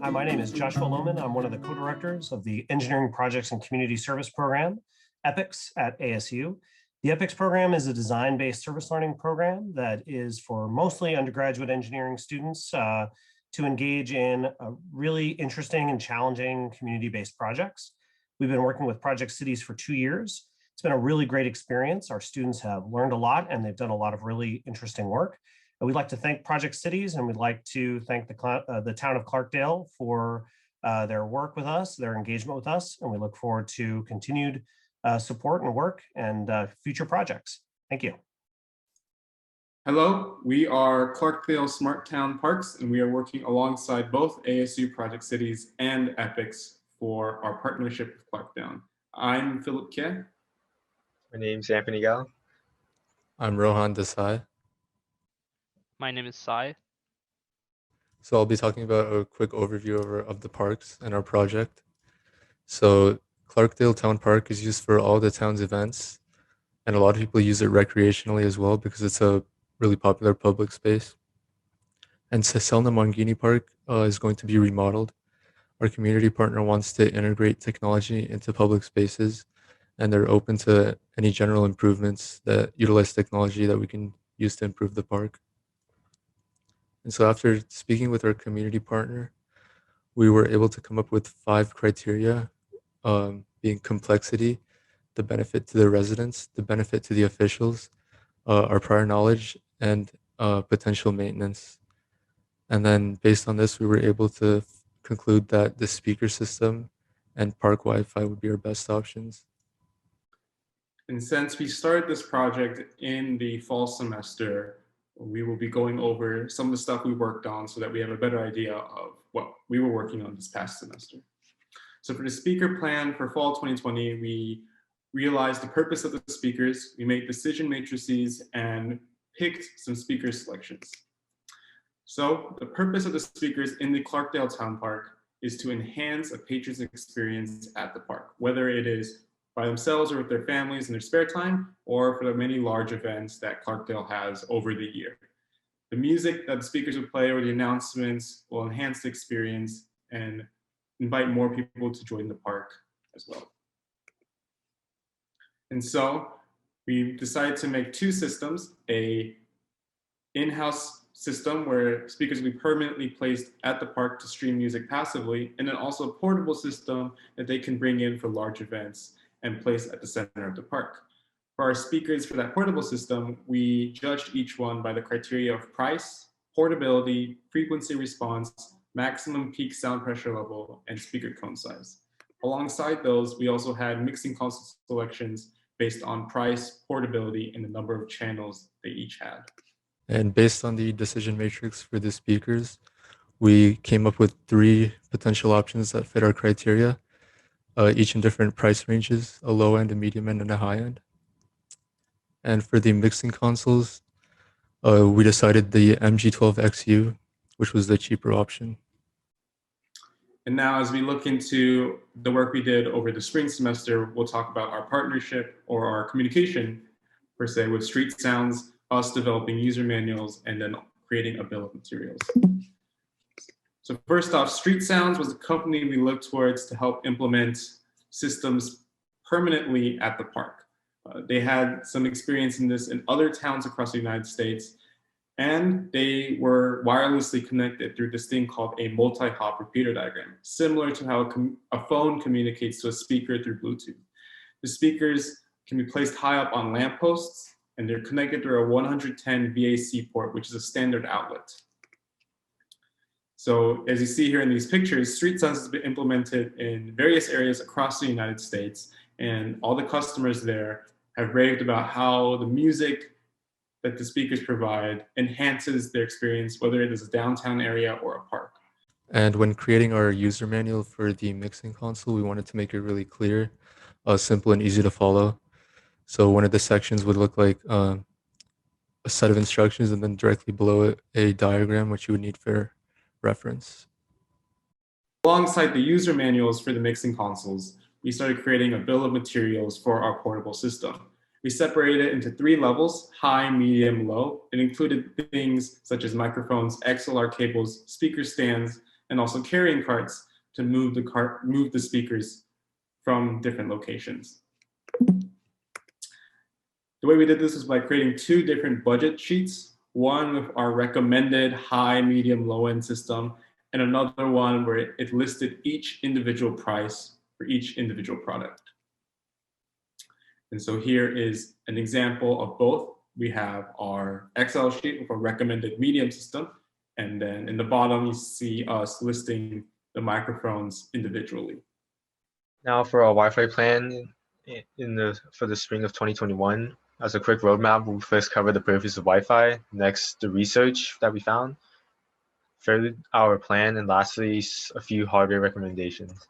Hi, my name is Joshua Loughman. I'm one of the co-directors of the Engineering Projects and Community Service Program, EPICS, at ASU. The EPICS program is a design-based service learning program that is for mostly undergraduate engineering students to engage in really interesting and challenging community-based projects. We've been working with Project Cities for 2 years. It's been a really great experience. Our students have learned a lot and they've done a lot of really interesting work. And we'd like to thank Project Cities, and we'd like to thank the town of Clarkdale for their work with us, their engagement with us, and we look forward to continued support and work and future projects. Thank you. Hello, we are Clarkdale Smart Town Parks, and we are working alongside both ASU Project Cities and EPICS for our partnership with Clarkdale. I'm Philip Keh. My name's Anthony Gal. I'm Rohan Desai. My name is Sai. So I'll be talking about a quick overview of the parks and our project. So Clarkdale Town Park is used for all the town's events, and a lot of people use it recreationally as well because it's a really popular public space. And Selna Mangini Park is going to be remodeled. Our community partner wants to integrate technology into public spaces, and they're open to any general improvements that utilize technology that we can use to improve the park. And so after speaking with our community partner, we were able to come up with 5 criteria, being complexity, the benefit to the residents, the benefit to the officials, our prior knowledge, and potential maintenance. And then based on this, we were able to conclude that the speaker system and park Wi-Fi would be our best options. And since we started this project in the fall semester, we will be going over some of the stuff we worked on so that we have a better idea of what we were working on this past semester. So for the speaker plan for fall 2020, we realized the purpose of the speakers, we made decision matrices and picked some speaker selections. So the purpose of the speakers in the Clarkdale Town Park is to enhance a patron's experience at the park, whether it is by themselves or with their families in their spare time, or for the many large events that Clarkdale has over the year. The music that the speakers would play or the announcements will enhance the experience and invite more people to join the park as well. And so we decided to make 2 systems, a in-house system where speakers will be permanently placed at the park to stream music passively, and then also a portable system that they can bring in for large events and place at the center of the park. For our speakers for that portable system, we judged each one by the criteria of price, portability, frequency response, maximum peak sound pressure level, and speaker cone size. Alongside those, we also had mixing console selections based on price, portability, and the number of channels they each had. And based on the decision matrix for the speakers, we came up with 3 potential options that fit our criteria, each in different price ranges, a low end, a medium end, and a high end. And for the mixing consoles, we decided the MG12XU, which was the cheaper option. And now as we look into the work we did over the spring semester, we'll talk about our partnership or our communication, per se, with Street Sounds, us developing user manuals, and then creating a bill of materials. So first off, Street Sounds was a company we looked towards to help implement systems permanently at the park. They had some experience in this in other towns across the United States, and they were wirelessly connected through this thing called a multi-hop repeater diagram, similar to how a phone communicates to a speaker through Bluetooth. The speakers can be placed high up on lampposts, and they're connected through a 110 VAC port, which is a standard outlet. So as you see here in these pictures, Street Sounds has been implemented in various areas across the United States, and all the customers there have raved about how the music that the speakers provide enhances their experience, whether it is a downtown area or a park. And when creating our user manual for the mixing console, we wanted to make it really clear, simple and easy to follow. So one of the sections would look like a set of instructions, and then directly below it, a diagram, which you would need for reference. Alongside the user manuals for the mixing consoles, we started creating a bill of materials for our portable system. We separated it into 3 levels, high, medium, low. It included things such as microphones, XLR cables, speaker stands, and also carrying carts to move the speakers from different locations. The way we did this is by creating two different budget sheets, one with our recommended high, medium, low end system, and another one where it listed each individual price for each individual product. And so here is an example of both. We have our Excel sheet with a recommended medium system, and then in the bottom you see us listing the microphones individually. Now for our Wi-Fi plan for the spring of 2021. As a quick roadmap, we'll first cover the purpose of Wi-Fi, next the research that we found, third our plan, and lastly a few hardware recommendations.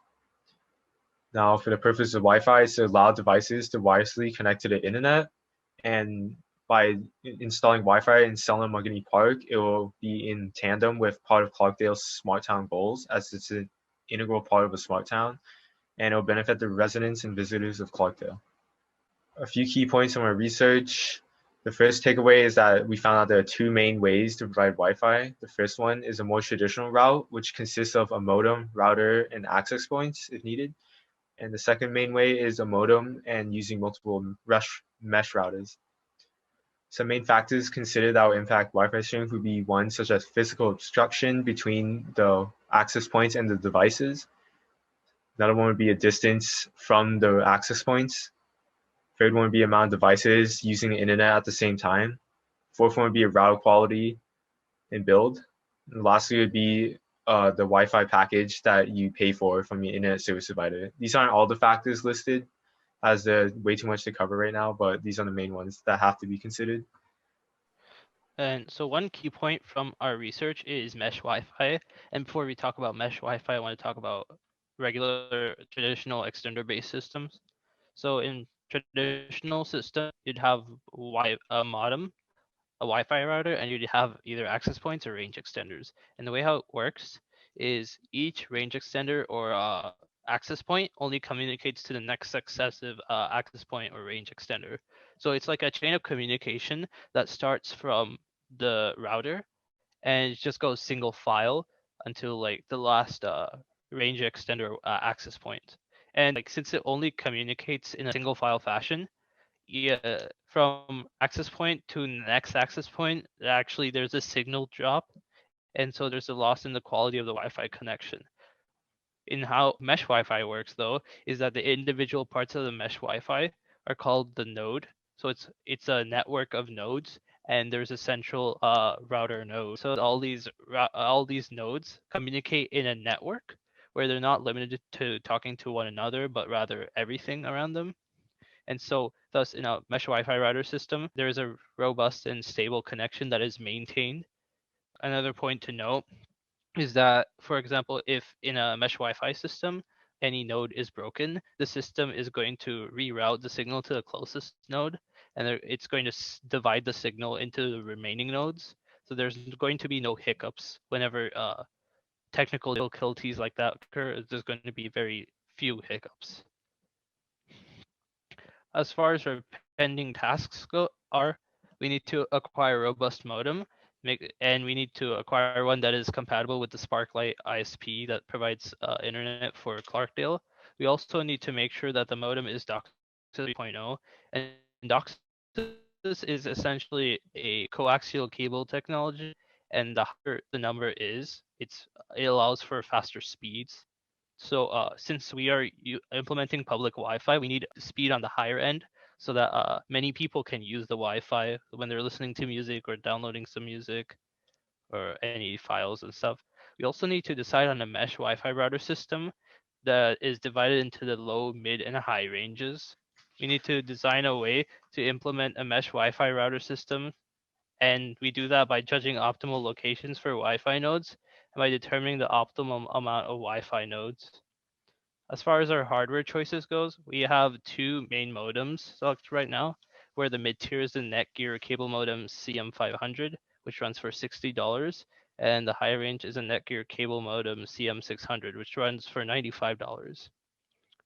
Now for the purpose of Wi-Fi, it's to allow devices to wirelessly connect to the internet, and by installing Wi-Fi in Selma Montgomery Park, it will be in tandem with part of Clarkdale's smart town goals, as it's an integral part of a smart town, and it will benefit the residents and visitors of Clarkdale. A few key points from our research. The first takeaway is that we found out there are two main ways to provide Wi-Fi. The first one is a more traditional route, which consists of a modem, router, and access points if needed. And the second main way is a modem and using multiple mesh routers. Some main factors considered that will impact Wi-Fi strength would be one, such as physical obstruction between the access points and the devices. Another one would be a distance from the access points. Third one would be amount of devices using the internet at the same time. Fourth one would be a router quality and build. And lastly would be the Wi-Fi package that you pay for from your internet service provider. These aren't all the factors listed, as there's way too much to cover right now, but these are the main ones that have to be considered. And so one key point from our research is mesh Wi-Fi. And before we talk about mesh Wi-Fi, I want to talk about regular traditional extender-based systems. So in traditional system, you'd have a modem, a Wi-Fi router, and you'd have either access points or range extenders. And the way how it works is each range extender or access point only communicates to the next successive access point or range extender. So it's like a chain of communication that starts from the router and it just goes single file until like the last range extender access point. And like since it only communicates in a single file fashion, yeah, from access point to next access point, actually there's a signal drop, and so there's a loss in the quality of the Wi-Fi connection. In how mesh Wi-Fi works though, is that the individual parts of the mesh Wi-Fi are called the node. So it's a network of nodes, and there's a central router node. So all these nodes communicate in a network where they're not limited to talking to one another, but rather everything around them. And so thus in a mesh Wi-Fi router system, there is a robust and stable connection that is maintained. Another point to note is that, for example, if in a mesh Wi-Fi system, any node is broken, the system is going to reroute the signal to the closest node, and it's going to divide the signal into the remaining nodes. So there's going to be no hiccups whenever technical difficulties like that occur. There's going to be very few hiccups. As far as our pending tasks we need to acquire a robust modem, and we need to acquire one that is compatible with the Sparklight ISP that provides internet for Clarkdale. We also need to make sure that the modem is DOCSIS 3.0, and DOCSIS is essentially a coaxial cable technology, and the higher the number is, it allows for faster speeds. So since we are implementing public Wi-Fi, we need speed on the higher end so that many people can use the Wi-Fi when they're listening to music or downloading some music or any files and stuff. We also need to decide on a mesh Wi-Fi router system that is divided into the low, mid, and high ranges. We need to design a way to implement a mesh Wi-Fi router system, and we do that by judging optimal locations for Wi-Fi nodes and by determining the optimum amount of Wi-Fi nodes. As far as our hardware choices goes, we have two main modems selected right now, where the mid-tier is the Netgear cable modem CM500, which runs for $60, and the high range is a Netgear cable modem CM600, which runs for $95.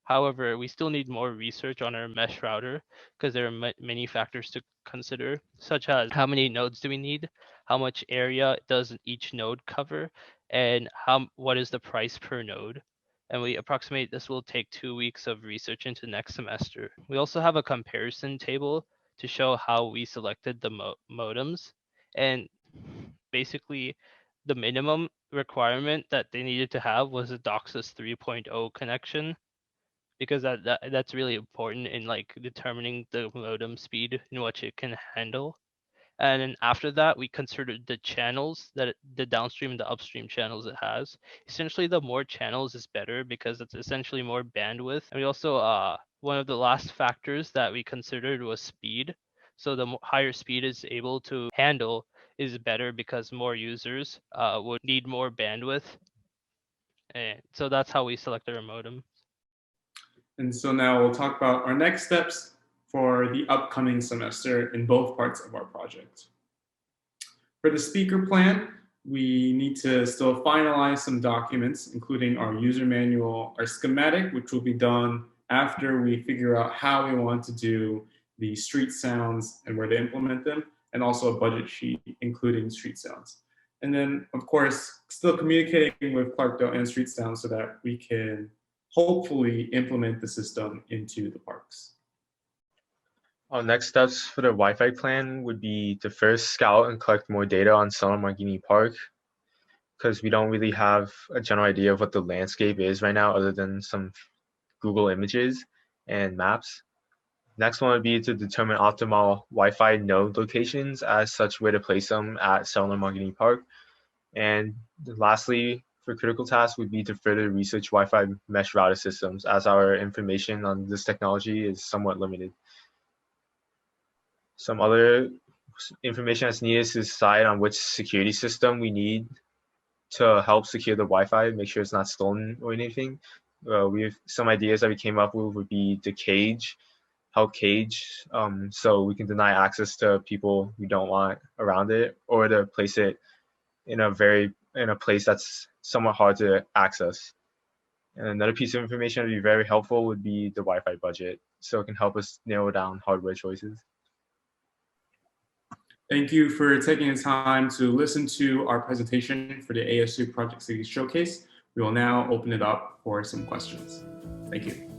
However, we still need more research on our mesh router because there are many factors to consider, such as how many nodes do we need, how much area does each node cover, and what is the price per node. And we approximate this will take 2 weeks of research into next semester. We also have a comparison table to show how we selected the modems. And basically, the minimum requirement that they needed to have was a DOCSIS 3.0 connection, because that's really important in like determining the modem speed in which it can handle. And then after that, we considered the channels that the downstream and the upstream channels it has. Essentially, the more channels is better because it's essentially more bandwidth. And we also, one of the last factors that we considered was speed. So the higher speed is able to handle is better because more users would need more bandwidth. And so that's how we selected our modem. And so now we'll talk about our next steps for the upcoming semester in both parts of our project. For the speaker plan, we need to still finalize some documents, including our user manual, our schematic, which will be done after we figure out how we want to do the street sounds and where to implement them, and also a budget sheet, including street sounds. And then, of course, still communicating with Clarkdale and street sounds so that we can hopefully implement the system into the parks. Our next steps for the Wi-Fi plan would be to first scout and collect more data on San Margini Park, because we don't really have a general idea of what the landscape is right now other than some Google images and maps. Next one would be to determine optimal Wi-Fi node locations, as such where to place them at San Margini Park. And lastly, for critical tasks would be to further research Wi-Fi mesh router systems, as our information on this technology is somewhat limited. Some other information that's needed is to decide on which security system we need to help secure the Wi-Fi, make sure it's not stolen or anything. We have some ideas that we came up with would be to help cage, so we can deny access to people we don't want around it, or to place it in a place that's somewhat hard to access. And another piece of information that would be very helpful would be the Wi-Fi budget, so it can help us narrow down hardware choices. Thank you for taking the time to listen to our presentation for the ASU Project Cities Showcase. We will now open it up for some questions. Thank you.